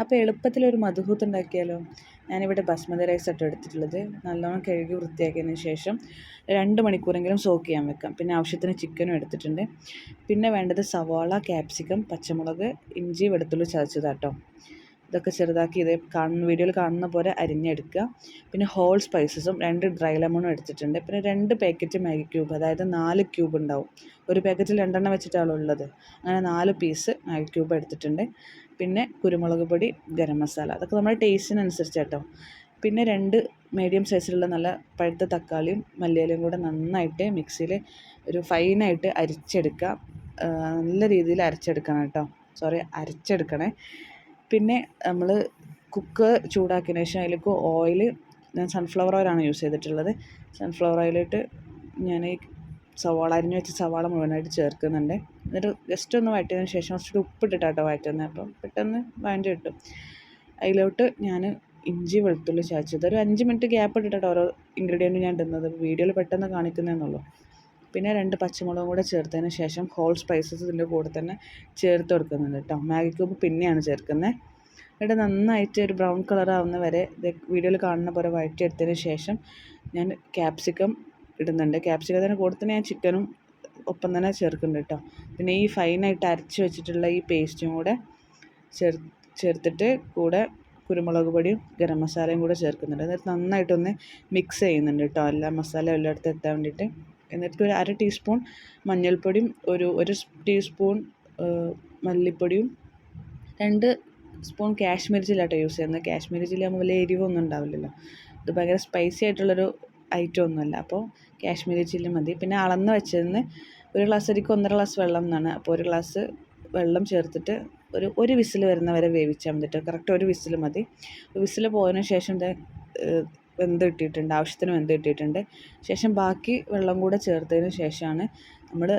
അപ്പോൾ എളുപ്പത്തിലൊരു മധുഹൂത്ത് ഉണ്ടാക്കിയാലോ? ഞാനിവിടെ ബസ്മതി റൈസ് ആട്ടോ എടുത്തിട്ടുള്ളത്. നല്ലോണം കഴുകി വൃത്തിയാക്കിയതിന് ശേഷം 2 മണിക്കൂറെങ്കിലും സോക്ക് ചെയ്യാൻ വെക്കാം. പിന്നെ ആവശ്യത്തിന് ചിക്കനും എടുത്തിട്ടുണ്ട്. പിന്നെ വേണ്ടത് സവാള, ക്യാപ്സിക്കം, പച്ചമുളക്, ഇഞ്ചി, വെളുത്തുള്ളി ചതച്ചതാട്ടോ. ഇതൊക്കെ ചെറുതാക്കി വീഡിയോയിൽ കാണുന്ന പോലെ അരിഞ്ഞെടുക്കുക. പിന്നെ ഹോൾ സ്പൈസസും 2 ഡ്രൈ ലെമണും എടുത്തിട്ടുണ്ട്. പിന്നെ 2 പാക്കറ്റ് മാഗി ക്യൂബ്, അതായത് 4 ക്യൂബ് ഉണ്ടാവും. ഒരു പാക്കറ്റിൽ 2 വെച്ചിട്ടാണ് ഉള്ളത്. അങ്ങനെ 4 പീസ് മാഗി ക്യൂബ് എടുത്തിട്ടുണ്ട്. പിന്നെ കുരുമുളക് പൊടി, ഗരം മസാല, അതൊക്കെ നമ്മുടെ ടേസ്റ്റിനനുസരിച്ച് കേട്ടോ. പിന്നെ 2 മീഡിയം സൈസിലുള്ള നല്ല പഴുത്ത തക്കാളിയും മല്ലിയിലയും കൂടെ നന്നായിട്ട് മിക്സിയിൽ ഒരു ഫൈനായിട്ട് അരിച്ചെടുക്കുക. നല്ല രീതിയിൽ അരച്ചെടുക്കണം കേട്ടോ. അരച്ചെടുക്കണേ. പിന്നെ നമ്മൾ കുക്കർ ചൂടാക്കിയതിന് ശേഷം അതിലേക്ക് ഓയിൽ, ഞാൻ സൺഫ്ലവർ ഓയിലാണ് യൂസ് ചെയ്തിട്ടുള്ളത്. സൺഫ്ലവർ ഓയിലിട്ട് ഞാൻ ഈ അരിഞ്ഞ് വെച്ച സവാള മുഴുവനായിട്ട് ചേർക്കുന്നുണ്ട്. എന്നിട്ട് ജസ്റ്റ് ഒന്ന് വഴറ്റിയതിന് ശേഷം കുറച്ചിട്ട് ഉപ്പിട്ടിട്ടാട്ടോ വഴറ്റുന്നത്. അപ്പം പെട്ടെന്ന് വഴറ്റി കിട്ടും. അതിലോട്ട് ഞാൻ ഇഞ്ചി വെളുത്തുള്ളി ചതച്ചത് ഒരു 5 മിനിറ്റ് ഗ്യാപ്പ് ഇട്ടിട്ടോ ഓരോ ഇൻഗ്രീഡിയൻറ്റ് ഞാൻ ഇടുന്നത്. വീഡിയോയിൽ പെട്ടെന്ന് കാണിക്കുന്നതെന്നുള്ളൂ. പിന്നെ 2 പച്ചമുളകും കൂടെ ചേർത്തതിന് ശേഷം ഹോൾ സ്പൈസസ് ഇതിൻ്റെ കൂടെ തന്നെ ചേർത്ത് കൊടുക്കുന്നുണ്ട് കേട്ടോ. മാഗി ക്യൂബ് പിന്നെയാണ് ചേർക്കുന്നത്. എന്നിട്ട് നന്നായിട്ട് ഒരു ബ്രൗൺ കളർ ആവുന്ന വരെ വീഡിയോയിൽ കാണുന്ന പോലെ വഴറ്റിയെടുത്തതിന് ശേഷം ഞാൻ ക്യാപ്സിക്കം ഇടുന്നുണ്ട്. ക്യാപ്സിക്കത്തിൻ്റെ കൂടെ തന്നെ ഞാൻ ചിക്കനും ഒപ്പം തന്നെ ചേർക്കുന്നുണ്ട് കേട്ടോ. പിന്നെ ഈ ഫൈനായിട്ട് അരച്ച് വെച്ചിട്ടുള്ള ഈ പേസ്റ്റും കൂടെ ചേർത്തിട്ട് കൂടെ കുരുമുളക് പൊടിയും ഗരം മസാലയും കൂടെ ചേർക്കുന്നുണ്ട്. എന്നിട്ട് നന്നായിട്ടൊന്ന് മിക്സ് ചെയ്യുന്നുണ്ട് കേട്ടോ, എല്ലാ മസാലയും എല്ലായിടത്തും എത്താൻ വേണ്ടിയിട്ട്. എന്നിട്ട് ഒരു 1/2 ടീസ്പൂൺ മഞ്ഞൾപ്പൊടിയും ഒരു ടീസ്പൂൺ മല്ലിപ്പൊടിയും 2 സ്പൂൺ കാശ്മീരി ചില്ലിയാട്ടോ യൂസ് ചെയ്യുന്നത്. കാശ്മീരി ചില്ലി ആകുമ്പോൾ വലിയ എരിവൊന്നും ഉണ്ടാവില്ലല്ലോ. ഇത് ഭയങ്കര സ്പൈസി ആയിട്ടുള്ളൊരു ഐറ്റം ഒന്നുമല്ല. അപ്പോൾ കാശ്മീരി ചില്ലി മതി. പിന്നെ അളന്ന് വെച്ചതിന് ഒരു ഗ്ലാസ് അരിക്ക് 1.5 ഗ്ലാസ് വെള്ളം എന്നാണ്. അപ്പോൾ 1 ഗ്ലാസ് വെള്ളം ചേർത്തിട്ട് ഒരു വിസിൽ വരുന്ന വരെ വേവിച്ചാൽ മതി കേട്ടോ. കറക്റ്റ് 1 വിസിൽ മതി. വിസിൽ പോയതിന് ശേഷം വെന്ത് കിട്ടിയിട്ടുണ്ട്, ആവശ്യത്തിന് വെന്ത് കിട്ടിയിട്ടുണ്ട്. ശേഷം ബാക്കി വെള്ളം കൂടെ ചേർത്തതിന് ശേഷമാണ് നമ്മൾ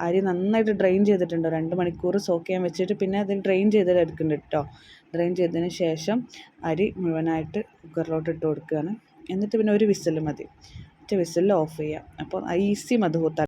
അരി നന്നായിട്ട് ഡ്രെയിൻ ചെയ്തിട്ടുണ്ടോ, 2 മണിക്കൂർ സോക്ക് ചെയ്യാൻ വെച്ചിട്ട് പിന്നെ അതിൽ ഡ്രെയിൻ ചെയ്തിട്ട് എടുക്കുന്നുണ്ട് കേട്ടോ. ഡ്രെയിൻ ചെയ്തതിന് ശേഷം അരി മുഴുവനായിട്ട് കുക്കറിലോട്ട് ഇട്ട് കൊടുക്കുകയാണ്. എന്നിട്ട് പിന്നെ 1 വിസിൽ മതി. ഒറ്റ വിസിലിൽ ഓഫ് ചെയ്യാം. അപ്പോൾ ഈസി മധുഹൂത്ത.